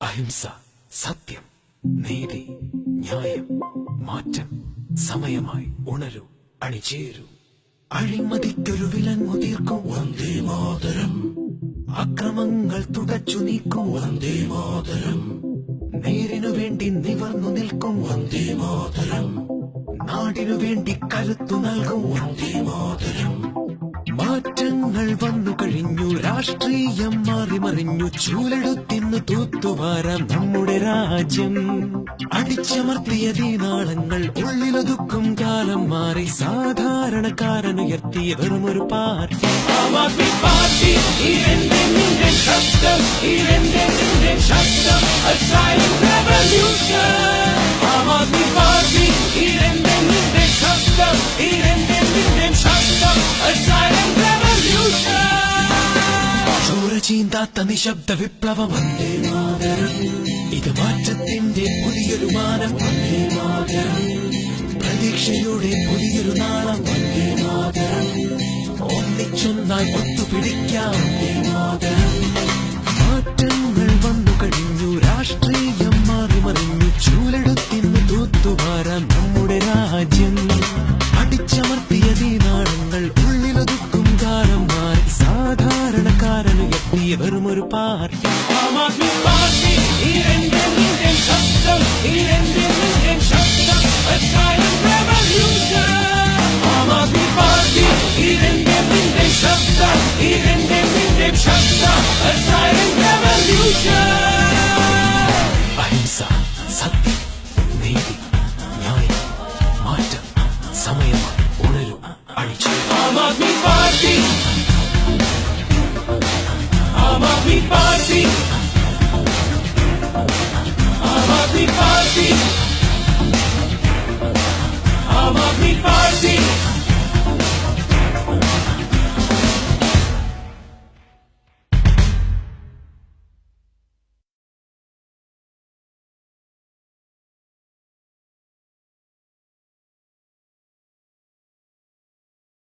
അഹിംസ, സത്യം, നീതി, ന്യായം, മാറ്റം. സമയമായി ഉണരൂ, അണിചേരൂ. അഴിമതിക്കൊരു വിലങ്ങു തീർക്കും വന്ദേ മാതരം. അക്രമങ്ങൾ തുടച്ചു നീക്കും വന്ദേ മാതരം. നേരിനു വേണ്ടി നിവർന്നു നിൽക്കും വന്ദേ മാതരം. നാടിനു വേണ്ടി കരുത്തു നൽകും വന്ദേ മാതരം. മാറ്റങ്ങൾ വന്നു കഴിഞ്ഞു, രാഷ്ട്രീയം മാറിമറിഞ്ഞു, ചൂലെടുത്തിന്നു തൂത്തുവാരാം നമ്മുടെ രാജ്യം. അടിച്ചമർത്തിയ ദീനാളങ്ങൾ ഉള്ളിലൊതുക്കും കാലം മാറി, സാധാരണക്കാരനുയർത്തിയ വെറുമൊരു പാർട്ടി. ആം ആദ്മി പാർട്ടി, ഇതെന്റെ നിന്റെ ശബ്ദം, ഇതെന്റെ നിന്റെ ശബ്ദം, a silent revolution. Aam Aadmi Party, ഇതെന്റെ നിന്റെ ശബ്ദം, ഇതെന്റെ നിന്റെ ശബ്ദം, a silent revolution. ചോരചീന്താത്ത നിശബ്ദ വിപ്ലവം വന്ദേ മാതരം. ഇത് മാറ്റത്തിന്റെ പുതിയൊരു മാനം വന്ദേ മാതരം. പ്രതീക്ഷയുടെ പുതിയൊരു നാളം വന്ദേ മാതരം. ഒന്നിച്ചൊന്നായി ഒത്തുപിടിക്കാം വന്ദേ മാതരം. മാറ്റങ്ങൾ വന്നു കഴിഞ്ഞു, രാഷ്ട്രീയം മാറിമറിഞ്ഞു, ചൂലെടുത്തിന്ന് തൂത്തുവാരാം നമ്മുടെ രാജ്യം. അടിച്ചമർത്തിയ ദീനാളങ്ങൾ ഉള്ളിലൊതുക്കും കാലം മാറി, സാധാരണക്കാരനുയർത്തിയ വെറുമൊരു പാർട്ടി. ആം ആദ്മി പാർട്ടി, ഇതെന്റെ നിന്റെ ശബ്ദം, ഇതെന്റെ നിന്റെ ശബ്ദം, a silent revolution. Aam Aadmi Party, ഇതെന്റെ നിന്റെ ശബ്ദം, ഇതെന്റെ നിന്റെ ശബ്ദം, a silent